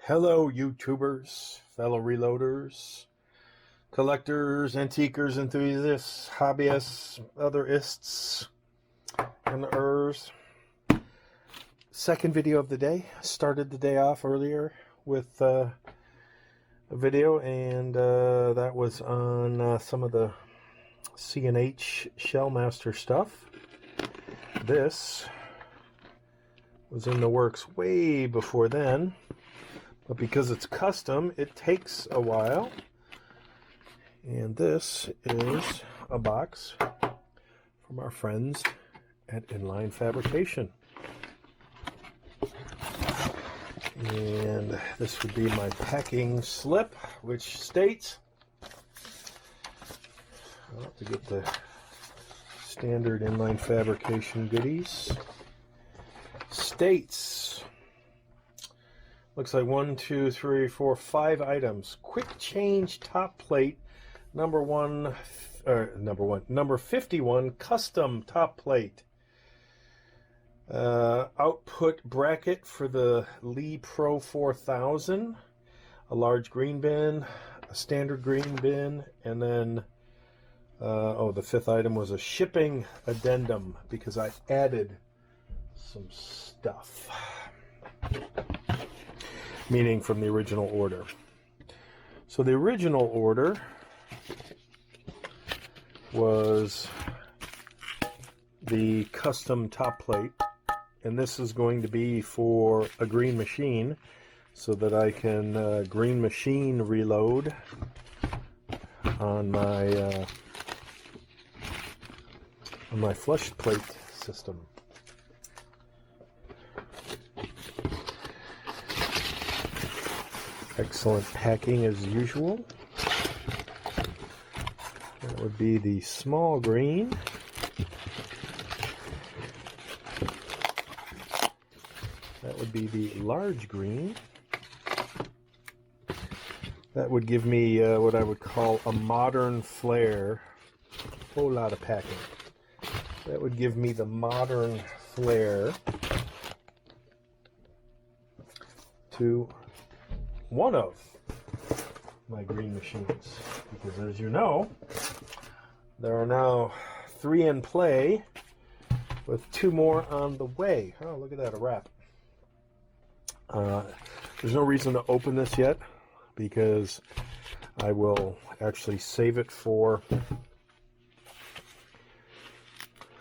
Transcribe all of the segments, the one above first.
Hello, YouTubers, fellow reloaders, collectors, antiquers, enthusiasts, hobbyists, other ists, and ers. Second video of the day. Started the day off earlier with a video, and that was on some of the C&H Shellmaster stuff. This was in the works way before then. But because it's custom, it takes a while. And this is a box from our friends at Inline Fabrication. And this would be my packing slip, which states, I'll have to get the standard Inline Fabrication goodies, states, looks like 1, 2, 3, 4, 5 items. Quick change top plate, number 51, custom top plate. Output bracket for the Lee Pro 4000, a large green bin, a standard green bin, and then, the fifth item was a shipping addendum because I added some stuff. Meaning from the original order. So the original order was the custom top plate, and this is going to be for a green machine so that I can green machine reload on my flush plate system. Excellent packing as usual. That would be the small green. That would be the large green. That would give me what I would call a modern flair. A whole lot of packing. That would give me the modern flair to one of my green machines, because as you know, there are now 3 in play with 2 more on the way. Oh, look at that, a wrap. There's no reason to open this yet because I will actually save it for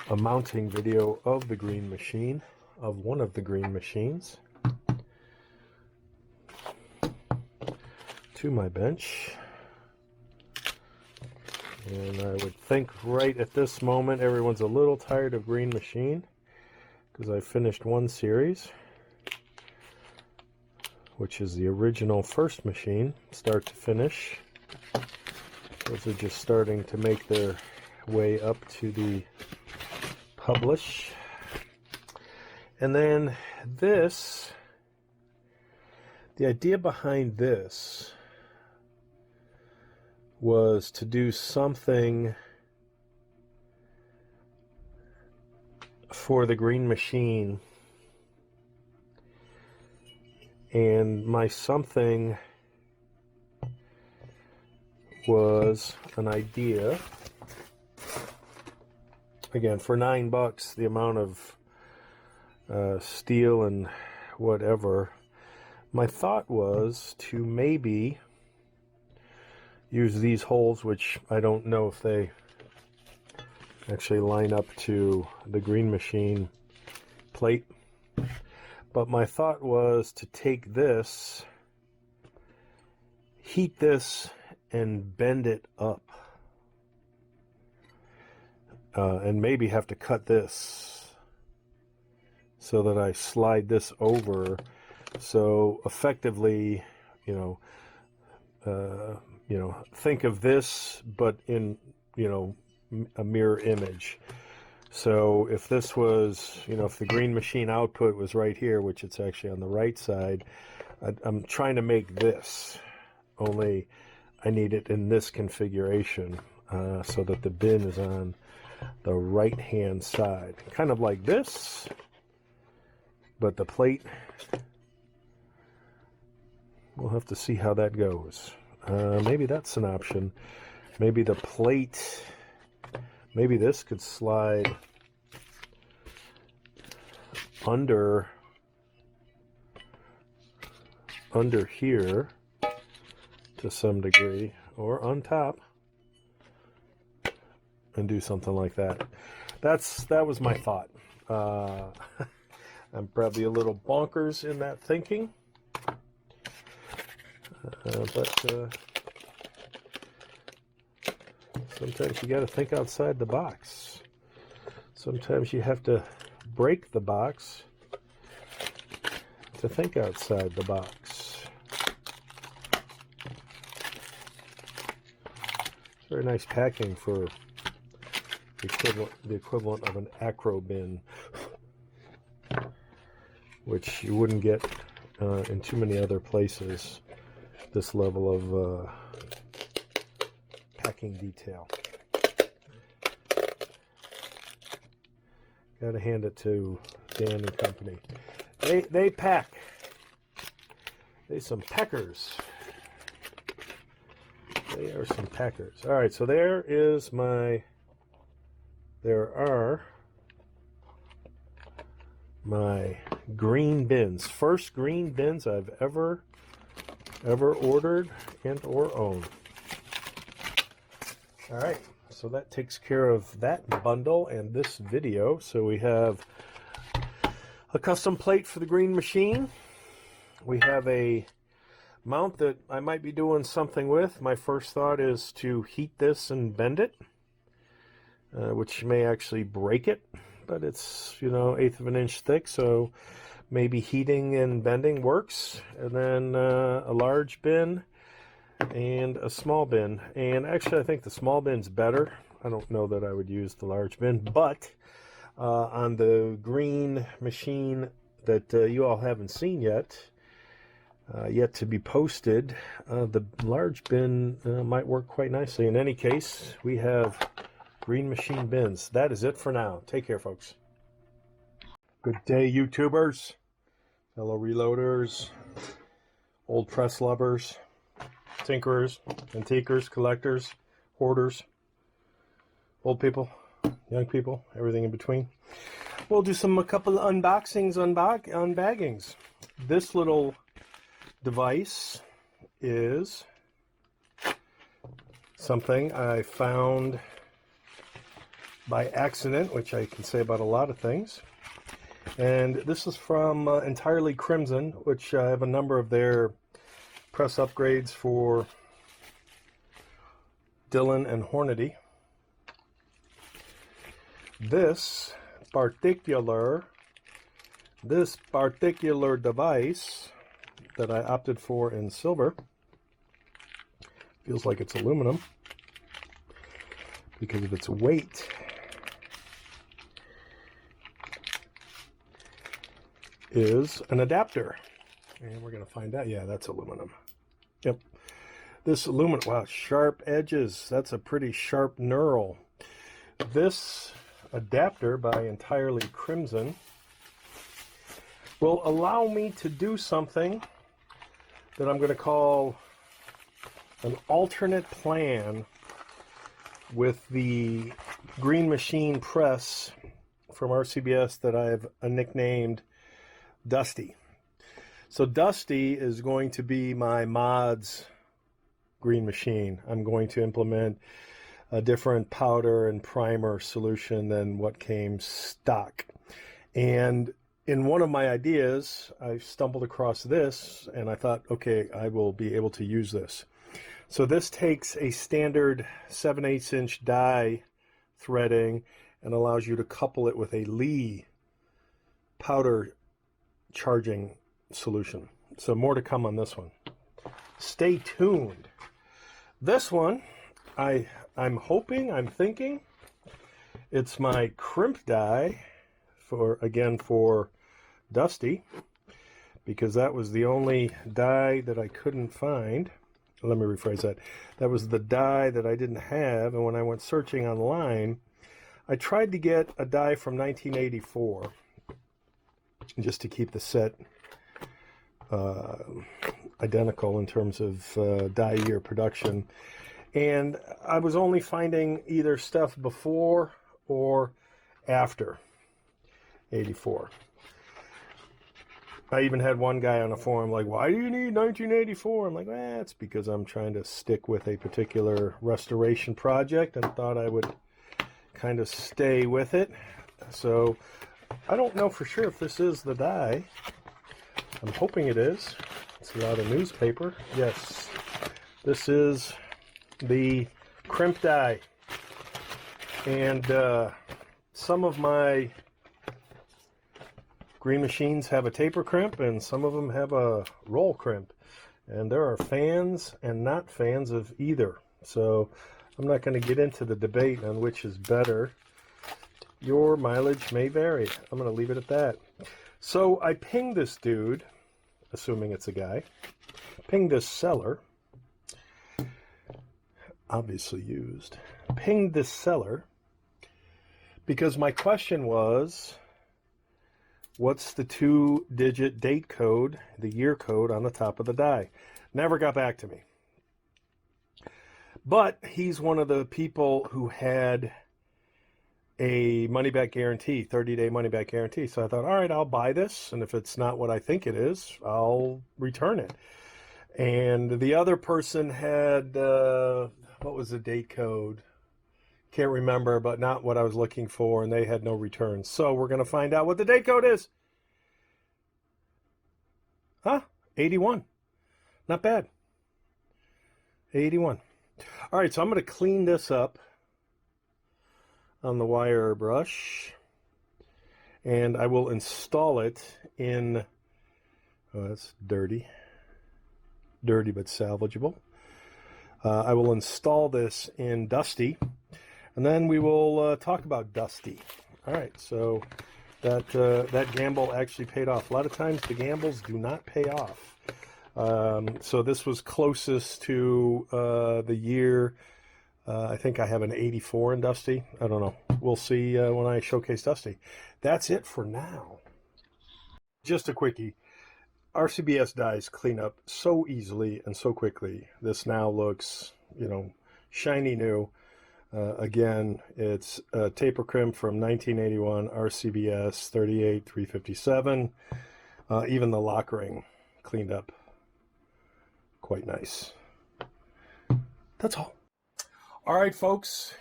a mounting video of the green machine, of one of the green machines, to my bench. And I would think right at this moment everyone's a little tired of green machine because I finished one series, which is the original first machine, start to finish. Those are just starting to make their way up to the publish. And then this, the idea behind this was to do something for the green machine, and my something was an idea, again for $9, the amount of steel and whatever. My thought was to maybe use these holes, which I don't know if they actually line up to the green machine plate, but my thought was to take this, heat this, and bend it up, and maybe have to cut this so that I slide this over. So effectively, think of this, but in, a mirror image. So if this was, if the green machine output was right here, which it's actually on the right side, I'm trying to make this, only I need it in this configuration so that the bin is on the right hand side, kind of like this, but the plate We'll have to see how that goes. Maybe that's an option. Maybe the plate, maybe this could slide under here to some degree, or on top, and do something like that. That was my thought. I'm probably a little bonkers in that thinking, but sometimes you got to think outside the box. Sometimes you have to break the box to think outside the box. Very nice packing for the equivalent of an acro bin, which you wouldn't get in too many other places. This level of packing detail. Gotta hand it to Dan and company. They pack. They some packers. They are some packers. All right, so there are my green bins. First green bins I've ever ordered and or owned. All right, so that takes care of that bundle and this video. So we have a custom plate for the Green Machine. We have a mount that I might be doing something with. My first thought is to heat this and bend it, which may actually break it, but it's, you know, 1/8 of an inch thick, so maybe heating and bending works. And then a large bin and a small bin. And actually I think the small bin's better. I don't know that I would use the large bin, but on the Green Machine that you all haven't seen yet to be posted, the large bin might work quite nicely. In any case, we have Green Machine bins. That is it for now. Take care, folks. Good day, YouTubers, fellow reloaders, old press lovers, tinkerers, antiquers, collectors, hoarders, old people, young people, everything in between. We'll do a couple of unboxings, unbaggings. This little device is something I found by accident, which I can say about a lot of things. And this is from Entirely Crimson, which I have a number of their press upgrades for Dillon and Hornady. This particular device that I opted for in silver, feels like it's aluminum because of its weight, is an adapter. And we're going to find out. Yeah, that's aluminum. Yep. This aluminum, wow, sharp edges. That's a pretty sharp knurl. This adapter by Entirely Crimson will allow me to do something that I'm going to call an alternate plan with the Green Machine press from RCBS that I've nicknamed Dusty. So Dusty is going to be my mods Green Machine. I'm going to implement a different powder and primer solution than what came stock. And in one of my ideas, I stumbled across this and I thought, okay, I will be able to use this. So this takes a standard 7/8 inch die threading and allows you to couple it with a Lee powder charging solution. So more to come on this one. Stay tuned. This one, I'm thinking it's my crimp die for Dusty, because that was the only die that I couldn't find. Let me rephrase that. That was the die that I didn't have, and when I went searching online, I tried to get a die from 1984 just to keep the set identical in terms of die year production. And I was only finding either stuff before or after 84. I even had one guy on a forum like, why do you need 1984? I'm like, it's because I'm trying to stick with a particular restoration project and thought I would kind of stay with it. So I don't know for sure if this is the die. I'm hoping it is. It's a lot of newspaper. Yes, this is the crimp die. And some of my Green Machines have a taper crimp and some of them have a roll crimp. And there are fans and not fans of either. So I'm not going to get into the debate on which is better. Your mileage may vary. I'm going to leave it at that. So I pinged this dude, assuming it's a guy, pinged this seller, obviously used, pinged this seller because my question was, what's the 2-digit date code, the year code on the top of the die? Never got back to me. But he's one of the people who had a money-back guarantee, 30-day money-back guarantee. So I thought, all right, I'll buy this, and if it's not what I think it is, I'll return it. And the other person had, what was the date code? Can't remember, but not what I was looking for, and they had no returns. So we're going to find out what the date code is. Huh? 81. Not bad. 81. All right, so I'm going to clean this up on the wire brush, and I will install it in, oh, that's dirty but salvageable. I will install this in Dusty, and then we will talk about Dusty. All right, so that gamble actually paid off. A lot of times the gambles do not pay off. So this was closest to the year. I think I have an 84 in Dusty. I don't know. We'll see when I showcase Dusty. That's it for now. Just a quickie. RCBS dies clean up so easily and so quickly. This now looks, shiny new. Again, it's a taper crimp from 1981 RCBS 38357. Even the lock ring cleaned up quite nice. That's all. All right, folks,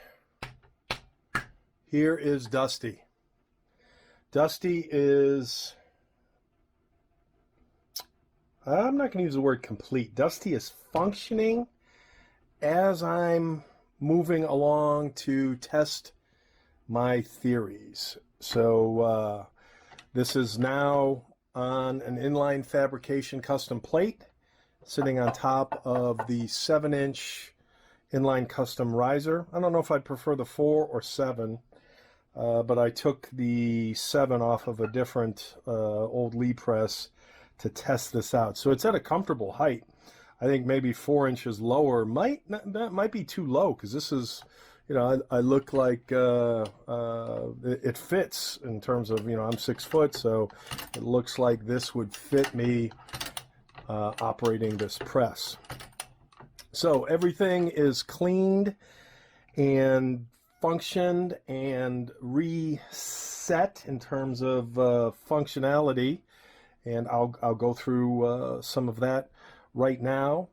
here is Dusty. Dusty is, I'm not going to use the word complete. Dusty is functioning as I'm moving along to test my theories. So this is now on an Inline Fabrication custom plate, sitting on top of the 7-inch Inline custom riser. I don't know if I'd prefer the 4 or 7, but I took the 7 off of a different old Lee press to test this out. So it's at a comfortable height. I think maybe 4 inches lower might be too low, because this is, I look like it fits in terms of, I'm 6 foot, so it looks like this would fit me operating this press. So everything is cleaned and functioned and reset in terms of functionality, and I'll go through some of that right now,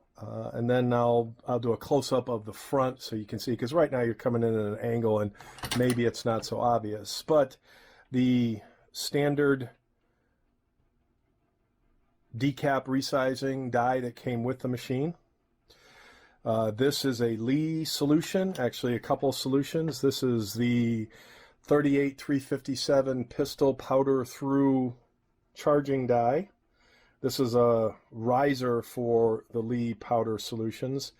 and then I'll do a close-up of the front so you can see, because right now you're coming in at an angle and maybe it's not so obvious. But the standard decap resizing die that came with the machine. This is a Lee solution, actually a couple solutions. This is the 38357 pistol powder through charging die. This is a riser for the Lee powder solutions.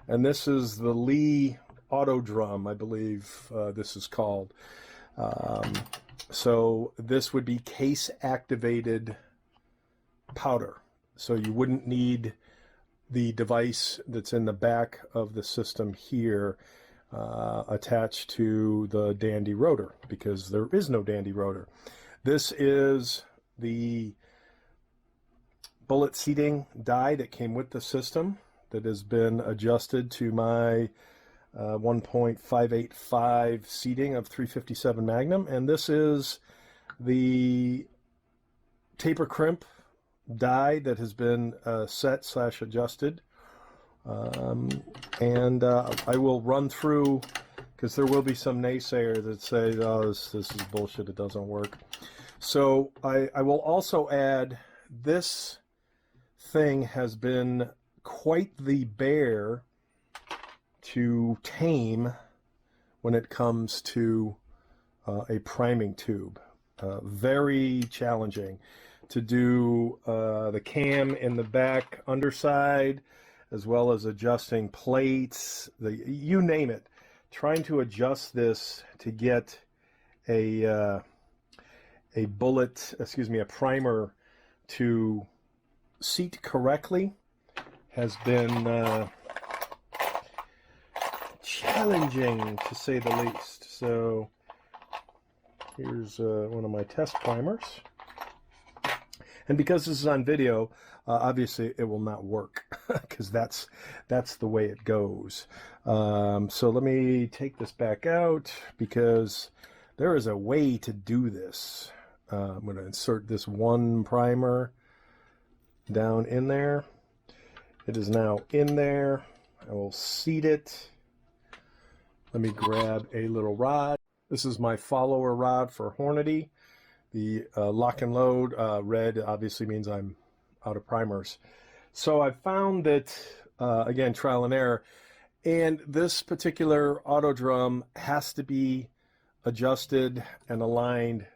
And this is the Lee auto drum, I believe this is called. So this would be case activated powder. So you wouldn't need the device that's in the back of the system here attached to the Dandy rotor, because there is no Dandy rotor. This is the bullet seating die that came with the system that has been adjusted to my 1.585 seating of 357 Magnum, and this is the taper crimp die that has been set / adjusted. I will run through, because there will be some naysayers that say, oh, this is bullshit, it doesn't work. So I will also add, this thing has been quite the bear to tame when it comes to a priming tube. Very challenging to do the cam in the back underside, as well as adjusting plates, you name it. Trying to adjust this to get a primer to seat correctly has been challenging, to say the least. So here's one of my test primers, and because this is on video, obviously it will not work because that's the way it goes. So let me take this back out, because there is a way to do this. I'm going to insert this one primer down in there. It is now in there. I will seat it. Let me grab a little rod. This is my follower rod for Hornady. The lock and load, red obviously means I'm out of primers. So I found that, again, trial and error, and this particular auto drum has to be adjusted and aligned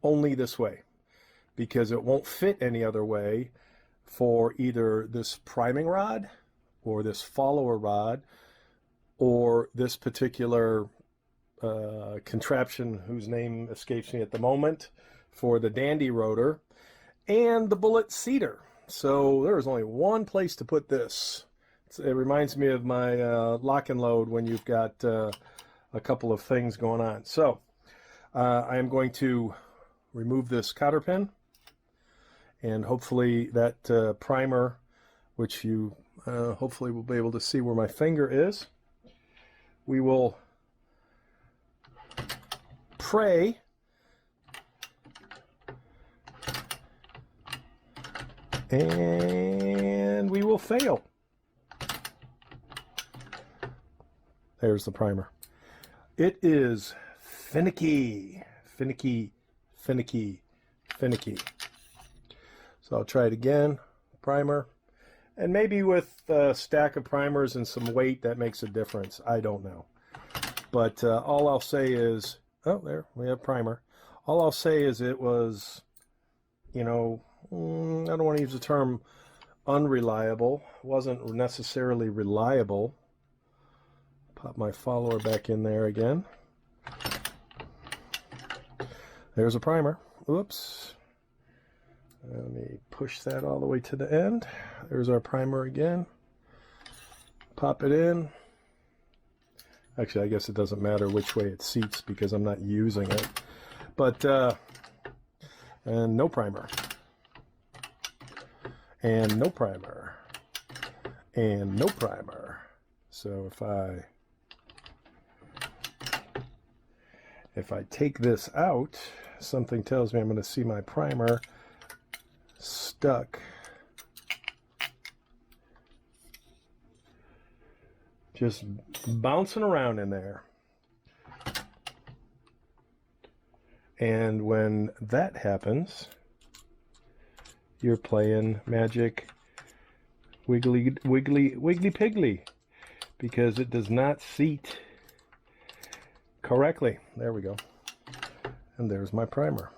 only this way, because it won't fit any other way for either this priming rod or this follower rod or this particular contraption whose name escapes me at the moment for the Dandy rotor and the bullet seater. So there is only one place to put this. It reminds me of my lock and load when you've got a couple of things going on. So I am going to remove this cotter pin, and hopefully that primer, which you hopefully will be able to see where my finger is, we will pray and we will fail. There's the primer. It is finicky, finicky, finicky, finicky. So I'll try it again. Primer. And maybe with a stack of primers and some weight, that makes a difference. I don't know. But all I'll say is, oh, there, we have primer. All I'll say is it was, you know, I don't want to use the term unreliable. It wasn't necessarily reliable. Pop my follower back in there again. There's a primer. Oops. Let me push that all the way to the end. There's our primer again. Pop it in. Actually, I guess it doesn't matter which way it seats because I'm not using it. But, and no primer. And no primer. And no primer. So if I take this out, something tells me I'm going to see my primer stuck. Just bouncing around in there. And when that happens, you're playing magic wiggly piggly, because it does not seat correctly. There we go. And there's my primer.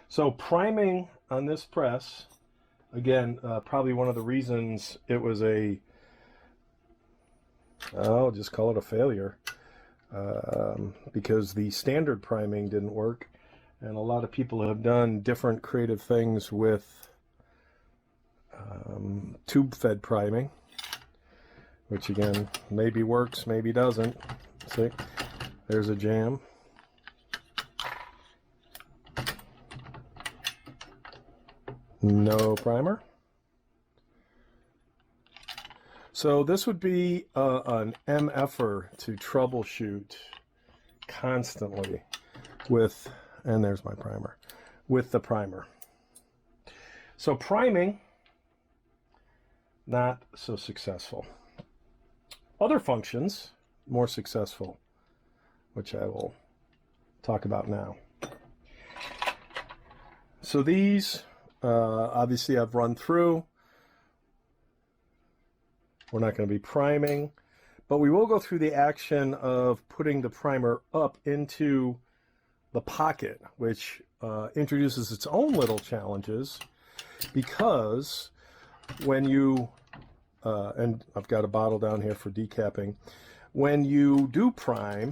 So priming on this press, again, probably one of the reasons it was I'll just call it a failure, because the standard priming didn't work, and a lot of people have done different creative things with tube fed priming, which again maybe works, maybe doesn't. See, there's a jam. No primer. So this would be an MFer to troubleshoot constantly with, and there's my primer, with the primer. So priming, not so successful. Other functions, more successful, which I will talk about now. So these, obviously I've run through. We're not going to be priming, but we will go through the action of putting the primer up into the pocket, which introduces its own little challenges, because when you, and I've got a bottle down here for decapping, when you do prime,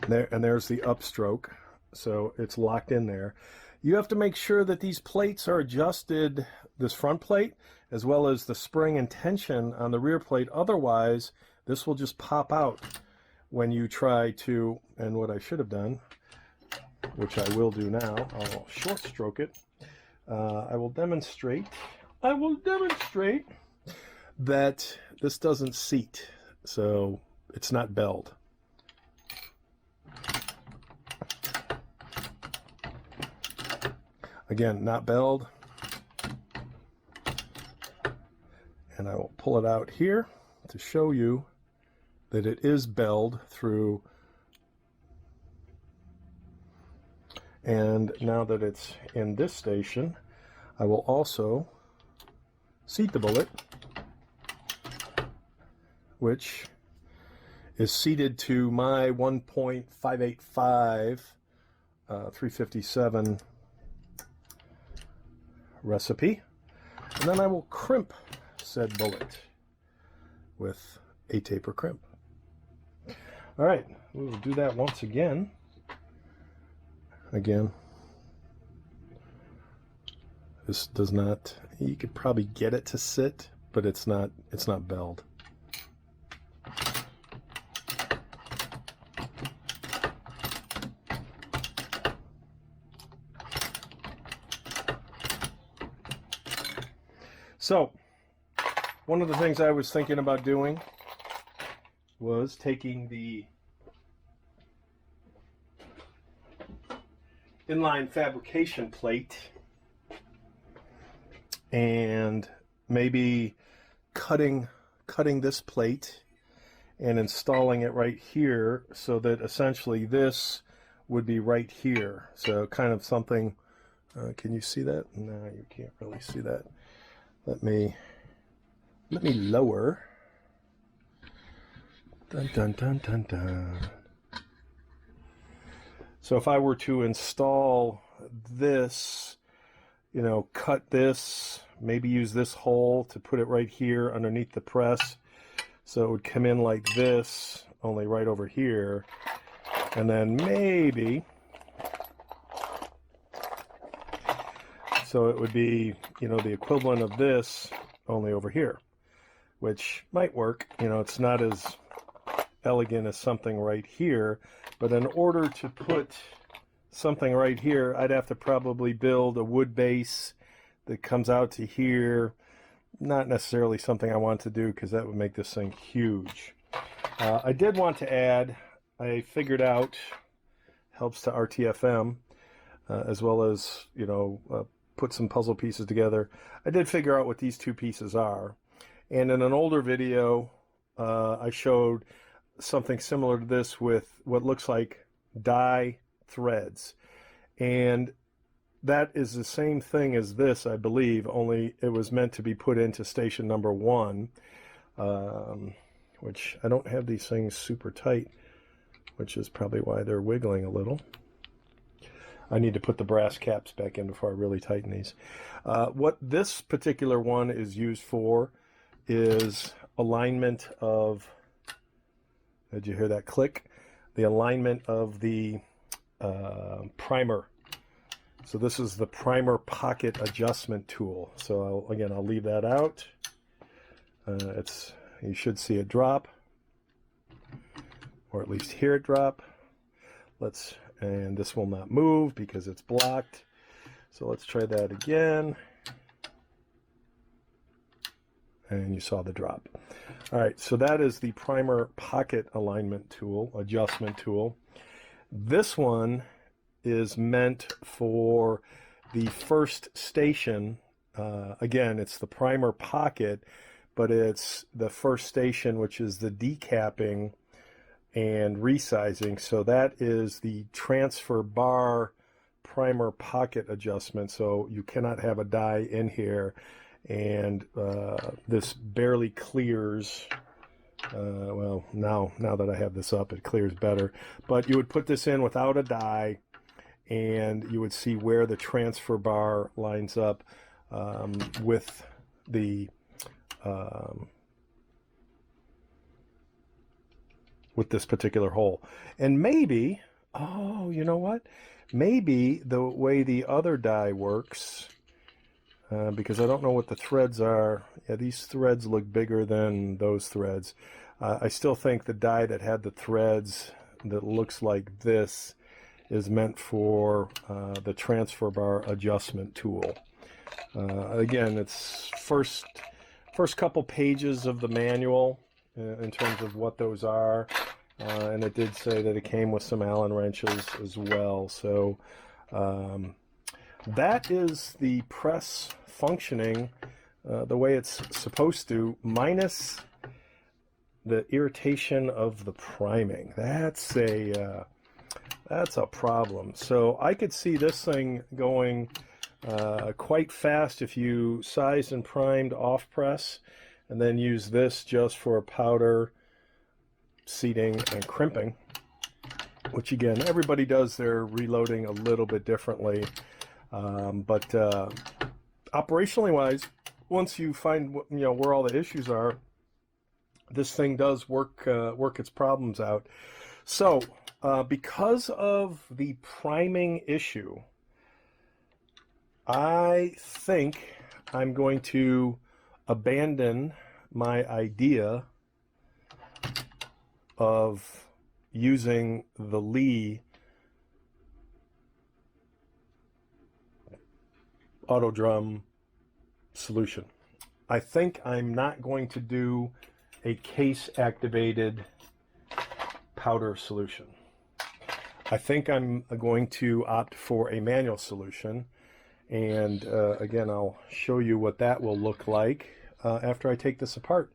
there, and there's the upstroke, so it's locked in there, you have to make sure that these plates are adjusted, this front plate, as well as the spring and tension on the rear plate. Otherwise, this will just pop out when you try to, and what I should have done, which I will do now, I'll short stroke it. I will demonstrate that this doesn't seat, so it's not belled. Again, not belled. And I will pull it out here to show you that it is belled through. And now that it's in this station, I will also seat the bullet, which is seated to my 1.585 357 recipe. And then I will crimp said bullet with a taper crimp. All right, we will do that once again. This does not, you could probably get it to sit, but it's not belled. So, one of the things I was thinking about doing was taking the Inline Fabrication plate and maybe cutting this plate and installing it right here, so that essentially this would be right here. So kind of something, can you see that? No, you can't really see that. Let me lower. Dun, dun, dun, dun, dun. So if I were to install this, you know, cut this, maybe use this hole to put it right here underneath the press, so it would come in like this, only right over here, and then maybe, so it would be, you know, the equivalent of this, only over here, which might work. You know, it's not as elegant as something right here, but in order to put something right here, I'd have to probably build a wood base that comes out to here. Not necessarily something I want to do, because that would make this thing huge. I did want to add, I figured out, helps to RTFM, as well as, you know, put some puzzle pieces together. I did figure out what these two pieces are. And in an older video, I showed something similar to this with what looks like die threads. And that is the same thing as this, I believe, only it was meant to be put into station number 1, which I don't have these things super tight, which is probably why they're wiggling a little. I need to put the brass caps back in before I really tighten these. What this particular one is used for is alignment of, did you hear that click? The alignment of the primer. So this is the primer pocket adjustment tool. So I'll leave that out. You should see it drop, or at least hear it drop. And this will not move because it's blocked. So let's try that again. And you saw the drop. All right, so that is the primer pocket alignment tool, adjustment tool. This one is meant for the first station. Again, it's the primer pocket, but it's the first station, which is the decapping and resizing. So that is the transfer bar primer pocket adjustment. So you cannot have a die in here, and this barely clears. Well, now that I have this up, it clears better. But you would put this in without a die, and you would see where the transfer bar lines up with the with this particular hole. And maybe, oh, you know what? Maybe the way the other die works, because I don't know what the threads are. Yeah, these threads look bigger than those threads. I still think the die that had the threads that looks like this is meant for the transfer bar adjustment tool. Again, it's first couple pages of the manual in terms of what those are, and it did say that it came with some Allen wrenches as well. So that is the press functioning the way it's supposed to, minus the irritation of the priming. That's a problem. So I could see this thing going quite fast if you sized and primed off press, and then use this just for powder, seating, and crimping, which again, everybody does their reloading a little bit differently. But operationally wise, once you find where all the issues are, this thing does work its problems out. So because of the priming issue, I think I'm going to abandon my idea of using the Lee auto drum solution. I think I'm not going to do a case activated powder solution. I think I'm going to opt for a manual solution, and again, I'll show you what that will look like after I take this apart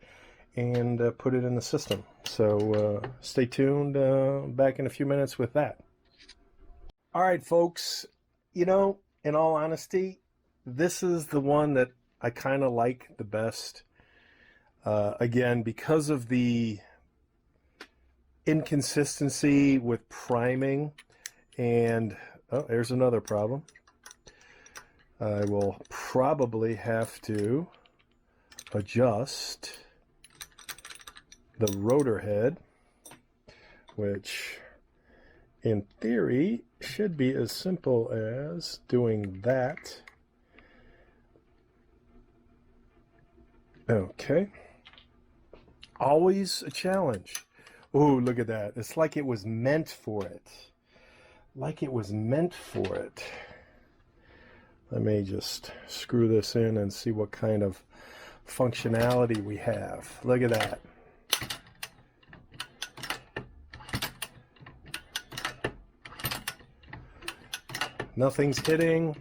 and put it in the system. So stay tuned, back in a few minutes with that. All right, folks, in all honesty, this is the one that I kind of like the best. Again, because of the inconsistency with priming, and oh, there's another problem. I will probably have to adjust the rotor head, which in theory should be as simple as doing that. Okay. Always a challenge. Oh, look at that. It's like it was meant for it. Like it was meant for it. Let me just screw this in and see what kind of functionality we have. Look at that. Nothing's hitting.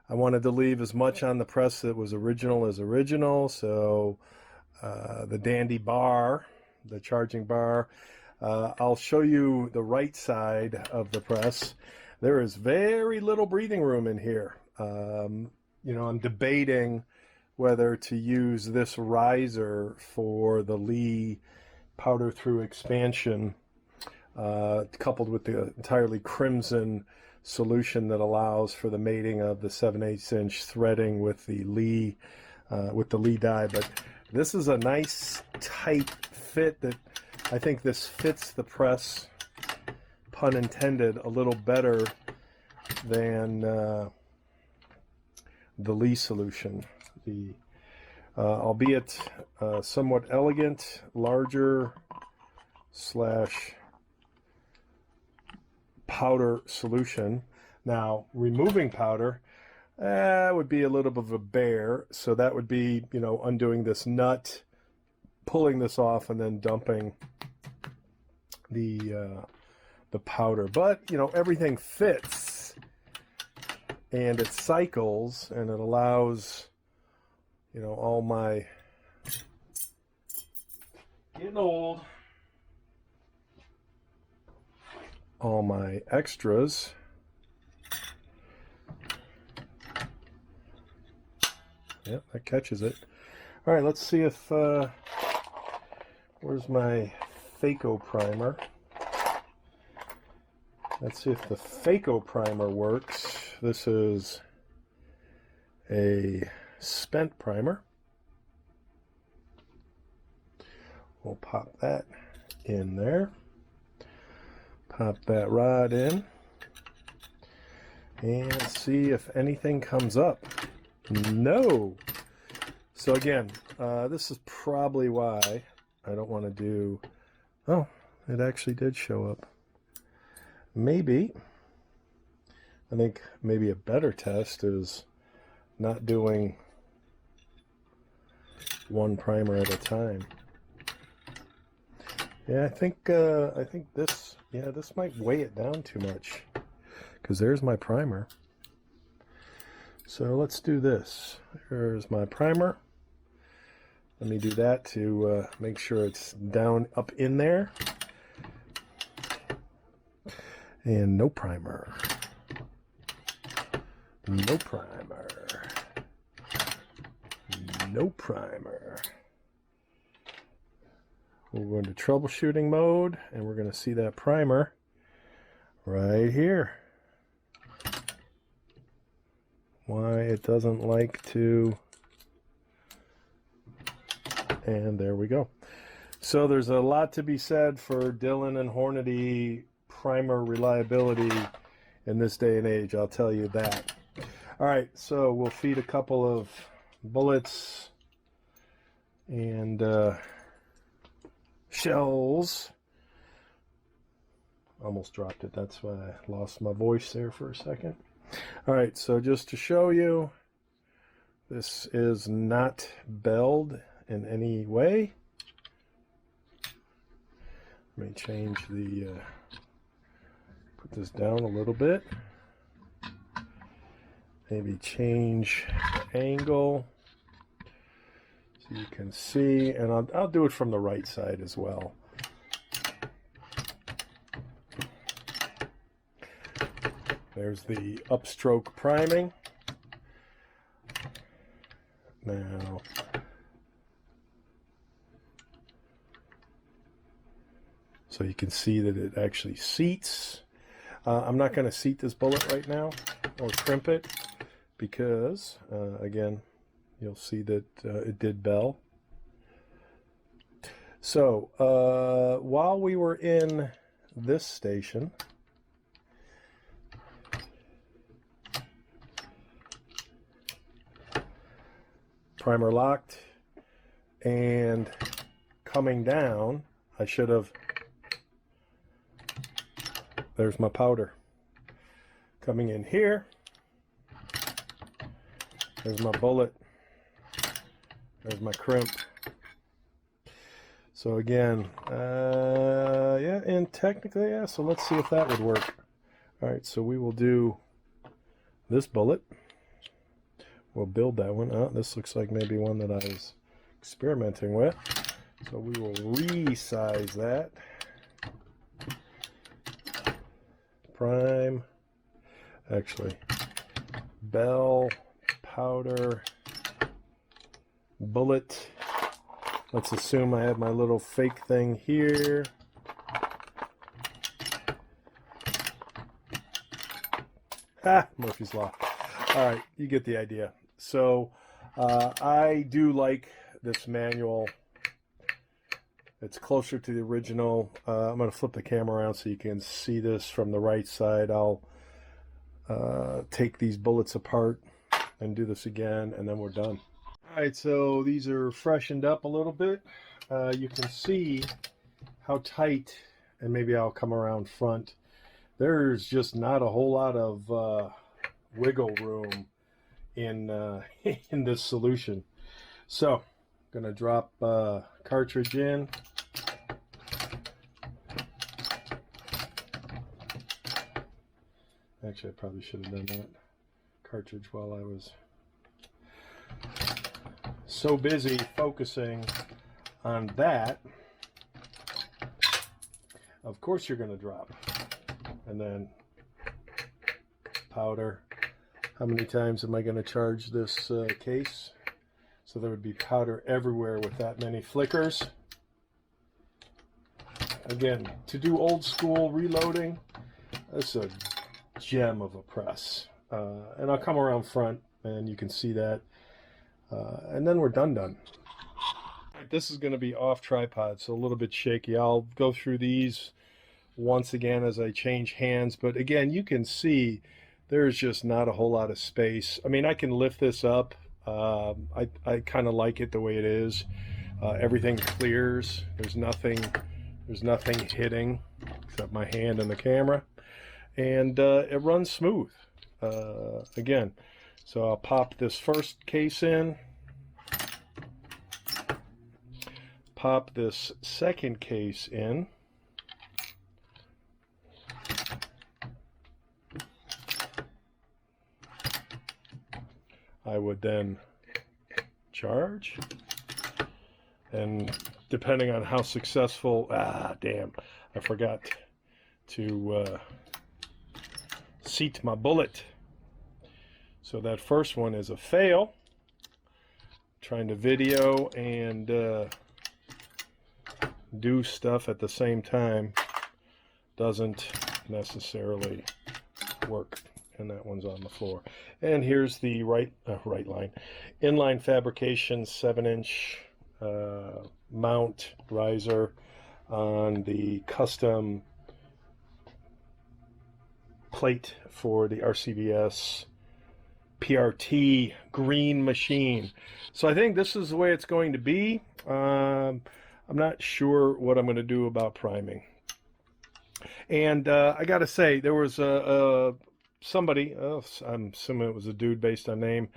I wanted to leave as much on the press that was original as original. So the Dandy bar, the charging bar, I'll show you the right side of the press. There is very little breathing room in here. I'm debating whether to use this riser for the Lee powder through expansion, coupled with the entirely crimson solution that allows for the mating of the 7/8 inch threading with the Lee die. But this is a nice tight fit that I think this fits the press, pun intended, a little better than the Lee solution. The albeit somewhat elegant, larger / powder solution. Now, removing powder would be a little bit of a bear. So that would be, you know, undoing this nut, pulling this off, and then dumping the powder. But, you know, everything fits, and it cycles, and it allows, you know, all my getting old, all my extras Yep, that catches it. All right, let's see if, where's my Phaco primer? Let's see if the Phaco primer works. This is a spent primer. We'll pop that in there. Pop that rod in. And see if anything comes up. No. So again, this is probably why I don't want to do... Oh, it actually did show up. Maybe. I think maybe a better test is not doing one primer at a time. Yeah, I think this, yeah, this might weigh it down too much, because there's my primer. So let's do this. Here's my primer. Let me do that to make sure it's down up in there. And no primer. No primer. No primer. We'll go into troubleshooting mode, and we're going to see that primer right here. Why it doesn't like to... And there we go. So there's a lot to be said for Dillon and Hornady primer reliability in this day and age, I'll tell you that. All right, so we'll feed a couple of bullets and shells. Almost dropped it. That's why I lost my voice there for a second. All right, so just to show you, this is not belled in any way. Let me change the, put this down a little bit. Maybe change the angle so you can see, and I'll do it from the right side as well. There's the upstroke priming. Now, so you can see that it actually seats. I'm not going to seat this bullet right now or crimp it because, again, you'll see that it did bell. So, while we were in this station, primer locked, and coming down, I should have, there's my powder. Coming in here, there's my bullet, there's my crimp. So again, yeah, and technically, yeah, so let's see if that would work. All right, so we will do this bullet. We'll build that one. Oh, this looks like maybe one that I was experimenting with. So we will resize that. Prime. Actually, bell, powder, bullet. Let's assume I have my little fake thing here. Ah, Murphy's Law. All right, you get the idea. So I do like this manual. It's closer to the original. I'm going to flip the camera around so you can see this from the right side. I'll take these bullets apart and do this again, and then we're done. All right, so these are freshened up a little bit. You can see how tight, and maybe I'll come around front, there's just not a whole lot of wiggle room in in this solution. So I'm gonna drop cartridge in. Actually, I probably should have done that cartridge while I was so busy focusing on that. Of course you're going to drop. And then powder. How many times am I going to charge this case? So there would be powder everywhere with that many flickers. Again, to do old school reloading, this is a gem of a press. And I'll come around front and you can see that. And then we're done. This is going to be off tripod, so a little bit shaky. I'll go through these once again as I change hands. But again, you can see there's just not a whole lot of space. I mean, I can lift this up. I kind of like it the way it is. Everything clears. There's nothing hitting except my hand and the camera. And it runs smooth. Again, so I'll pop this first case in. Pop this second case in. I would then charge, and depending on how successful, damn, I forgot to seat my bullet. So that first one is a fail. Trying to video and do stuff at the same time doesn't necessarily work. And that one's on the floor. And here's the right line. Inline Fabrication 7-inch mount riser on the custom plate for the RCBS PRT Green Machine. So I think this is the way it's going to be. I'm not sure what I'm going to do about priming. And I got to say, there was somebody, I'm assuming it was a dude based on name,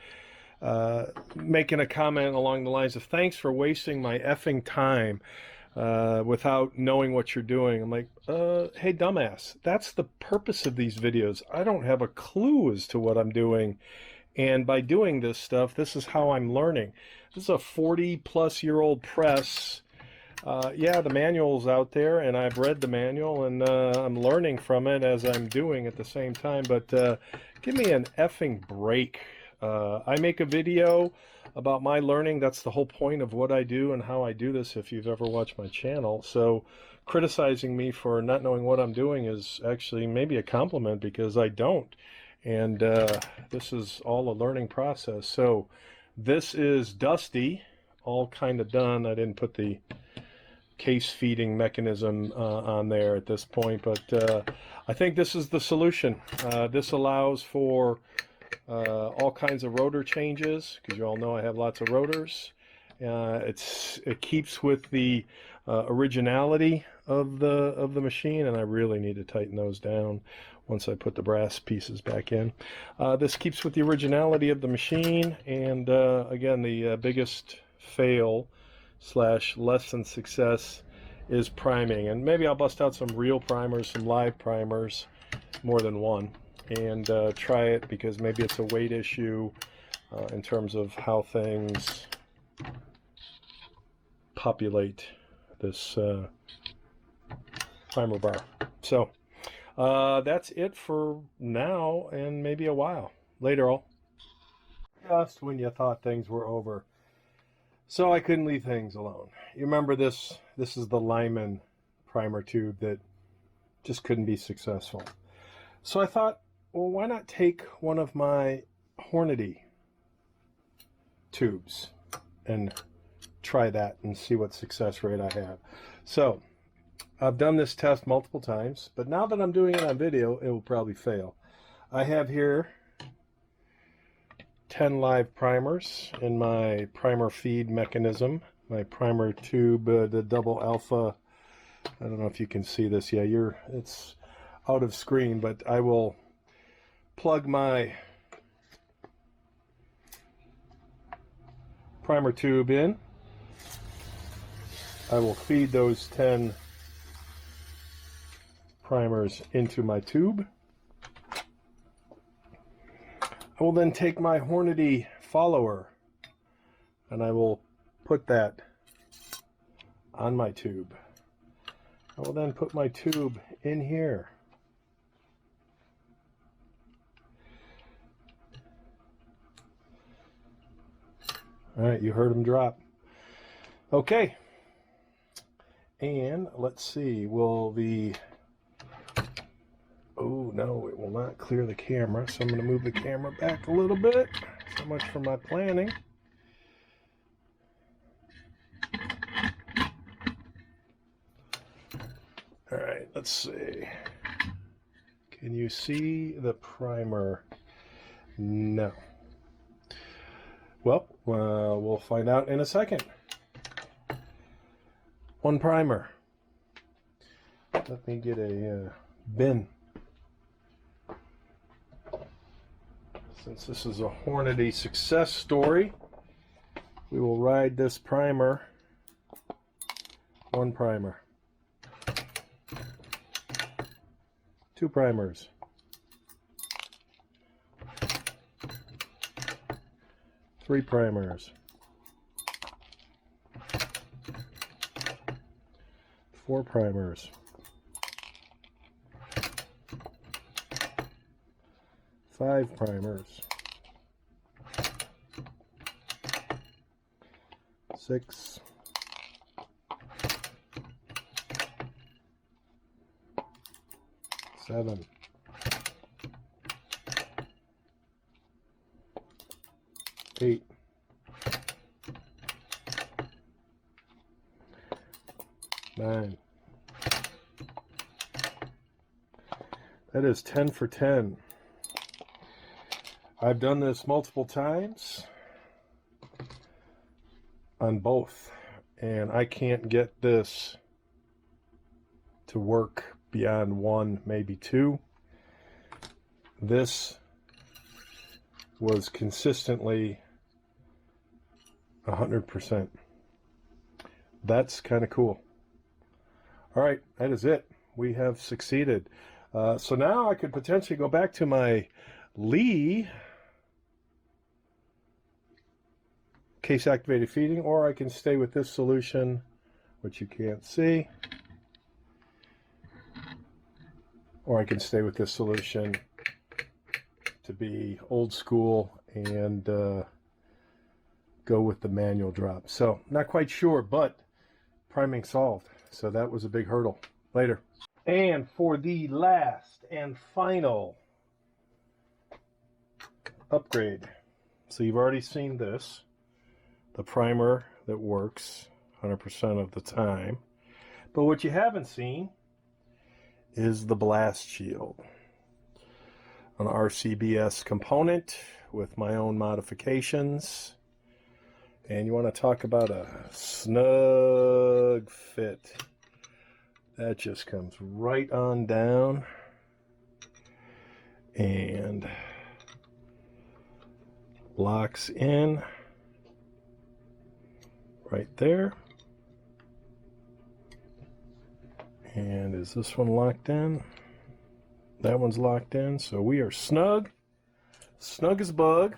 making a comment along the lines of, thanks for wasting my effing time without knowing what you're doing. I'm like, hey, dumbass, that's the purpose of these videos. I don't have a clue as to what I'm doing. And by doing this stuff, this is how I'm learning. This is a 40-plus-year-old press. Yeah, the manual's out there, and I've read the manual, and I'm learning from it as I'm doing at the same time. But give me an effing break. I make a video about my learning. That's the whole point of what I do and how I do this, if you've ever watched my channel. So criticizing me for not knowing what I'm doing is actually maybe a compliment, because I don't. And this is all a learning process. So this is dusty, all kind of done. I didn't put the case feeding mechanism on there at this point, but I think this is the solution. This allows for all kinds of rotor changes, because you all know I have lots of rotors. It keeps with the originality of the machine, and I really need to tighten those down once I put the brass pieces back in. This keeps with the originality of the machine, and again, the biggest fail / less than success is priming. And maybe I'll bust out some real primers, some live primers, more than one, and try it, because maybe it's a weight issue in terms of how things populate this primer bar. So that's it for now, and maybe a while. Later all. Just when you thought things were over. So I couldn't leave things alone. You remember this is the Lyman primer tube that just couldn't be successful. So I thought, well, why not take one of my Hornady tubes and try that and see what success rate I have. So I've done this test multiple times, but now that I'm doing it on video, it will probably fail. I have here 10 live primers in my primer feed mechanism, my primer tube, the double alpha. I don't know if you can see this. Yeah, out of screen, but I will plug my primer tube in. I will feed those 10 primers into my tube. I will then take my Hornady follower and I will put that on my tube. I will then put my tube in here. All right, you heard them drop. Okay. And let's see, will the... Oh, no, it will not clear the camera, so I'm going to move the camera back a little bit. So much for my planning. All right, let's see. Can you see the primer? No. Well, we'll find out in a second. One primer. Let me get a bin. Since this is a Hornady success story, we will ride this primer. One primer. Two primers. Three primers. Four primers. Five primers. Six. Seven. Eight. Nine. That is 10 for 10. I've done this multiple times on both, and I can't get this to work beyond one, maybe two. This was consistently 100%. That's kind of cool. All right, that is it. We have succeeded. So now I could potentially go back to my Lee case activated feeding, or I can stay with this solution, which you can't see, or I can stay with this solution to be old school and go with the manual drop. So not quite sure, but priming solved. So that was a big hurdle. Later. And for the last and final upgrade. So you've already seen this, the primer that works 100% of the time. But what you haven't seen is the blast shield. An RCBS component with my own modifications. And you want to talk about a snug fit. That just comes right on down and locks in right there. And is this one locked in? That one's locked in, so we are snug. Snug as a bug.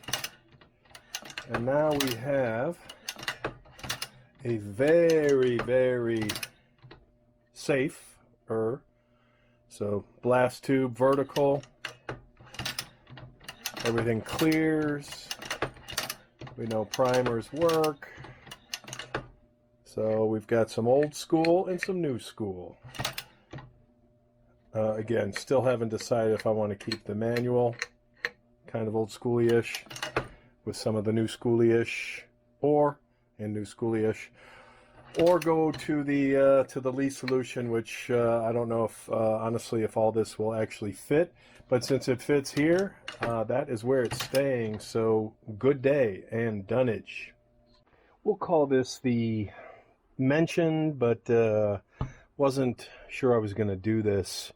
And now we have a very, very safe, so blast tube vertical, everything clears, we know primers work, so we've got some old school and some new school. Again, still haven't decided if I want to keep the manual, kind of old schooly-ish, with some of the new schooly-ish, or new schooly-ish, or go to the Lee solution, which I don't know if honestly if all this will actually fit, but since it fits here, that is where it's staying. So good day and dunnage. We'll call this the mention, but wasn't sure I was going to do this.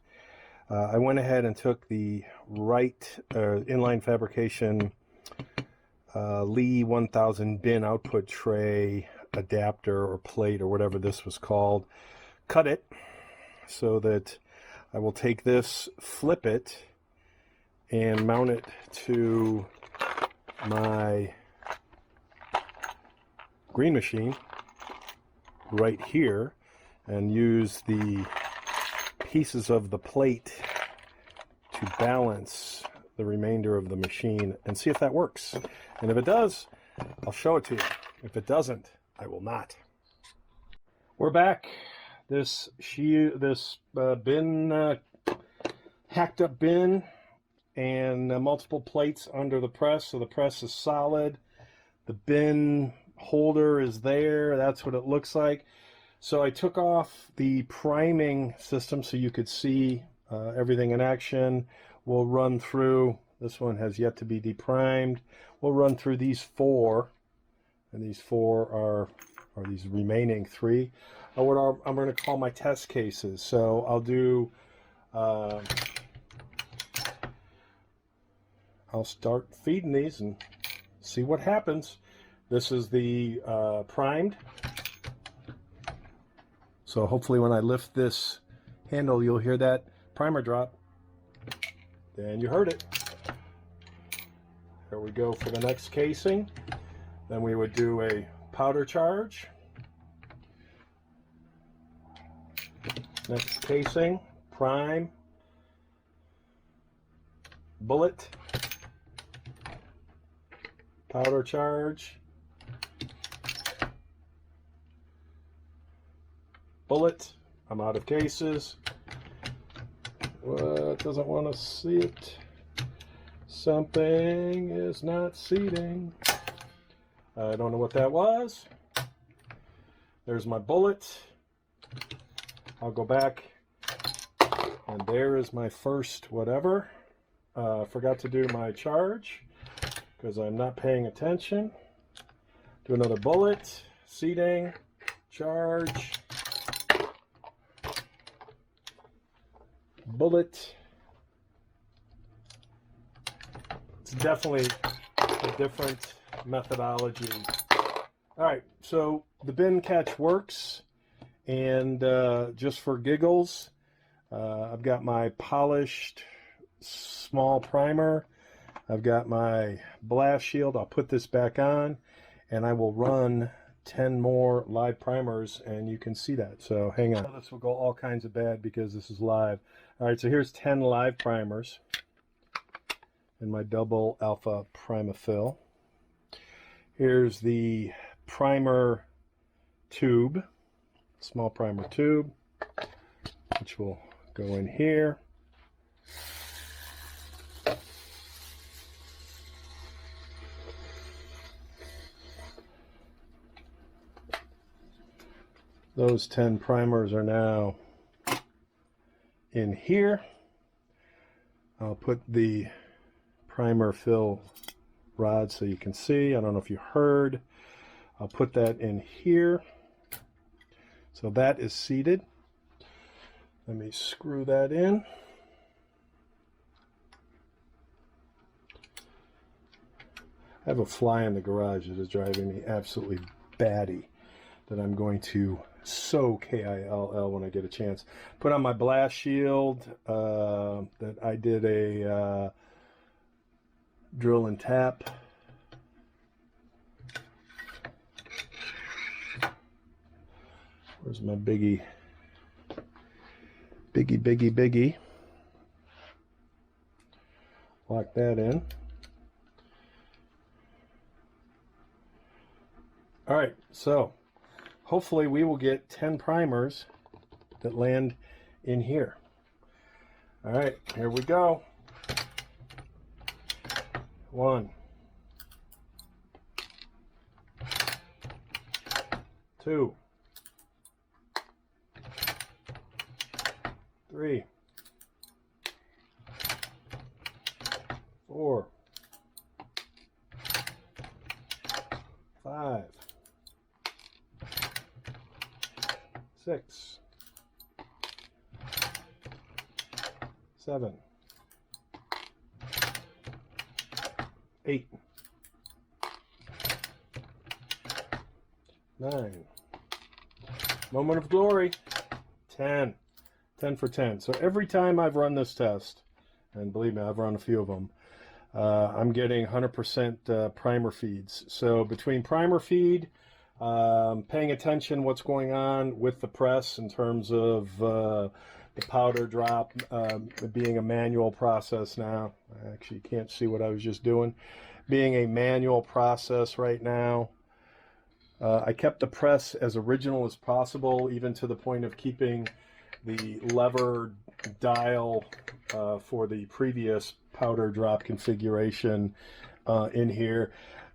I went ahead and took the Inline Fabrication Lee 1000 bin output tray adapter or plate or whatever this was called, cut it so that I will take this, flip it, and mount it to my green machine right here, and use the pieces of the plate to balance the remainder of the machine and see if that works. And if it does, I'll show it to you. If it doesn't, I will not. We're back. This bin, hacked up bin, and multiple plates under the press, so the press is solid. The bin holder is there. That's what it looks like. So I took off the priming system so you could see everything in action. We'll run through, this one has yet to be deprimed. We'll run through these four, and these four are these remaining three are what I'm going to call my test cases. So I'll do, I'll start feeding these and see what happens. This is the primed. So hopefully when I lift this handle, you'll hear that primer drop. And you heard it. There we go for the next casing. Then we would do a powder charge. Next casing, prime, bullet, powder charge, bullet. I'm out of cases. What doesn't want to see it? Something is not seating. I don't know what that was. There's my bullet. I'll go back, and there is my first whatever. Forgot to do my charge because I'm not paying attention. Do another bullet, seating, charge, bullet. It's definitely a different methodology. All right, so the bin catch works, and just for giggles, I've got my polished small primer. I've got my blast shield. I'll put this back on, and I will run 10 more live primers, and you can see that. So hang on. This will go all kinds of bad because this is live. All right, so here's 10 live primers in my double alpha Primafill. Here's the primer tube, small primer tube, which will go in here. Those 10 primers are now in here. I'll put the primer fill rod so you can see. I don't know if you heard. I'll put that in here. So that is seated. Let me screw that in. I have a fly in the garage that is driving me absolutely batty that I'm going to sew KILL when I get a chance. Put on my blast shield that I did a drill and tap. Where's my biggie? Biggie. Lock that in. All right, so hopefully we will get 10 primers that land in here. All right, here we go. 1, 2, 3, 4, 5, 6, 7, 8, 9, moment of glory, 10. 10 for 10. So every time I've run this test, and believe me, I've run a few of them, I'm getting 100% primer feeds. So between primer feed, paying attention what's going on with the press in terms of the powder drop being a manual process now. I actually can't see what I was just doing. Being a manual process right now. I kept the press as original as possible, even to the point of keeping the lever dial for the previous powder drop configuration in here.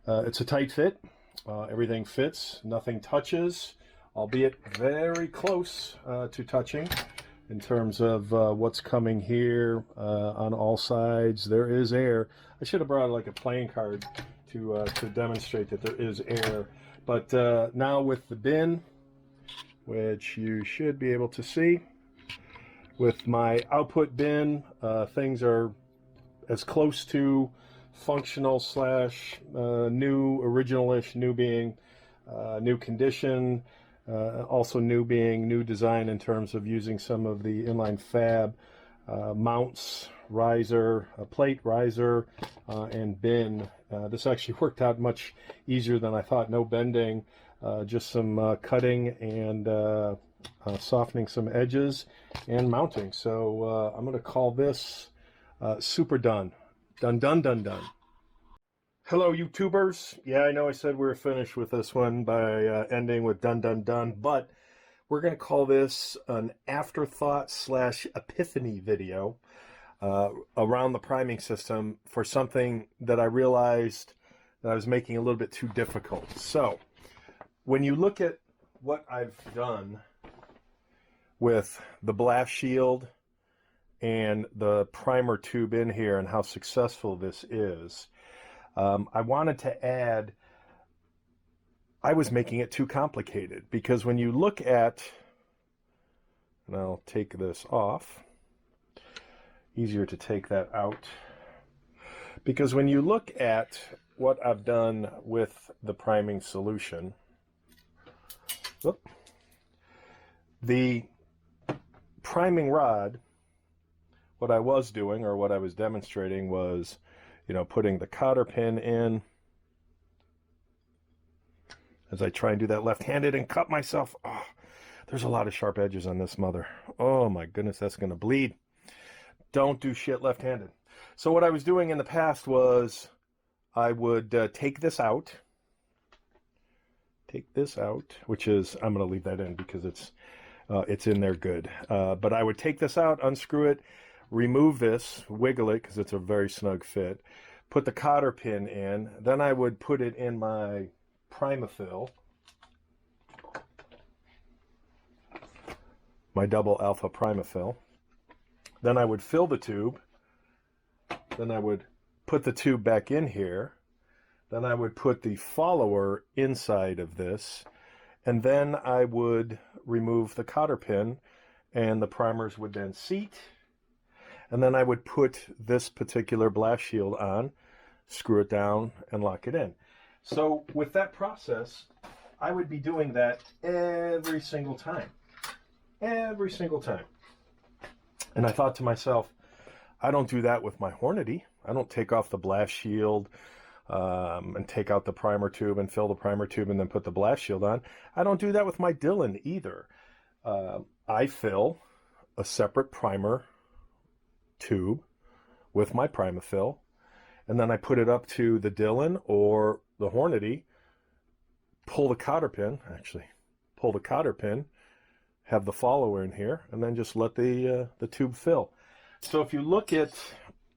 It's a tight fit. Everything fits, nothing touches, albeit very close to touching in terms of what's coming here on all sides. There is air. I should have brought like a playing card to demonstrate that there is air. But now with the bin, which you should be able to see, with my output bin, things are as close to functional slash new, original-ish, new being new condition, also new being new design in terms of using some of the inline fab mounts, riser, plate riser, and bin. This actually worked out much easier than I thought. No bending, just some cutting and softening some edges and mounting. So I'm going to call this super done. Done, done, done, done. Hello, YouTubers. Yeah, I know I said we were finished with this one by ending with done, done, done, but we're going to call this an afterthought slash epiphany video around the priming system for something that I realized that I was making a little bit too difficult. So when you look at what I've done with the blast shield and the primer tube in here and how successful this is, I wanted to add, I was making it too complicated, because when you look at, and I'll take this off, easier to take that out, because when you look at what I've done with the priming solution, the priming rod, what I was doing, or what I was demonstrating, was, you know, putting the cotter pin in, as I try and do that left-handed and cut myself. Oh, there's a lot of sharp edges on this mother. Oh my goodness, that's going to bleed. Don't do shit left-handed. So what I was doing in the past was I would take this out, which is, I'm going to leave that in because it's in there good. But I would take this out, unscrew it, remove this, wiggle it because it's a very snug fit, put the cotter pin in, then I would put it in my Primafill, my double alpha Primafill. Then I would fill the tube, then I would put the tube back in here, then I would put the follower inside of this, and then I would remove the cotter pin, and the primers would then seat, and then I would put this particular blast shield on, screw it down, and lock it in. So with that process, I would be doing that every single time. Every single time. And I thought to myself, I don't do that with my Hornady. I don't take off the blast shield and take out the primer tube and fill the primer tube and then put the blast shield on. I don't do that with my Dylan either. I fill a separate primer tube with my Primafill, and then I put it up to the Dylan or the Hornady, pull the cotter pin, have the follower in here, and then just let the tube fill. So if you look at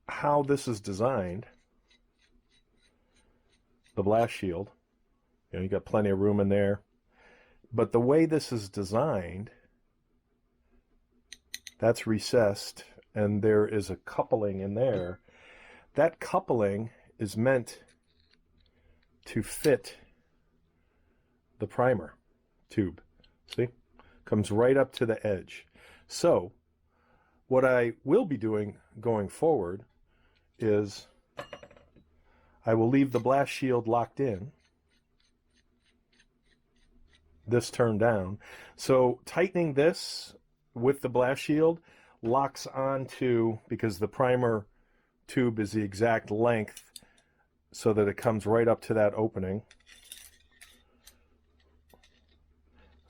how this is designed, the blast shield, you know, you got plenty of room in there, but the way this is designed, that's recessed, and there is a coupling in there. That coupling is meant to fit the primer tube. See? Comes right up to the edge. So what I will be doing going forward is I will leave the blast shield locked in, this turned down. So tightening this with the blast shield locks onto, because the primer tube is the exact length so that it comes right up to that opening.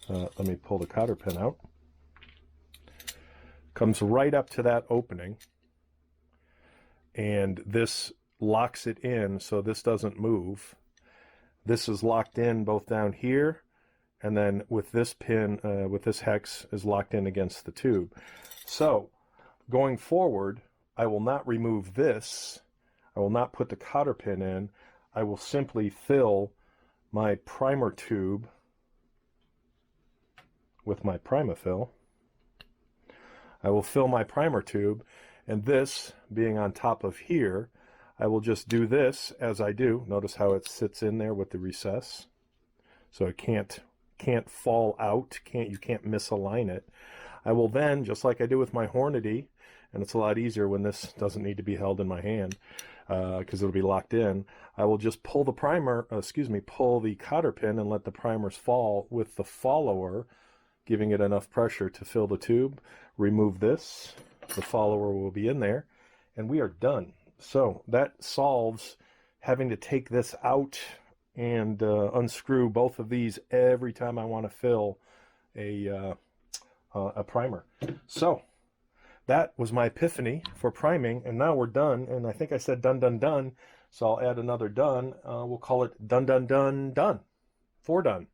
Let me pull the cotter pin out. Comes right up to that opening, and this locks it in so this doesn't move. This is locked in both down here, and then with this pin, with this hex, is locked in against the tube. So going forward, I will not remove this. I will not put the cotter pin in. I will simply fill my primer tube with my Primafill. I will fill my primer tube, and this being on top of here, I will just do this as I do. Notice how it sits in there with the recess, so it can't fall out. You can't misalign it. I will then, just like I do with my Hornady, and it's a lot easier when this doesn't need to be held in my hand because it'll be locked in. I will just pull the pull the cotter pin and let the primers fall with the follower, giving it enough pressure to fill the tube. Remove this, the follower will be in there, and we are done. So that solves having to take this out and unscrew both of these every time I want to fill a primer. So that was my epiphany for priming, and now we're done. And I think I said done, done, done, so I'll add another done. We'll call it done, done, done, done. 4 done.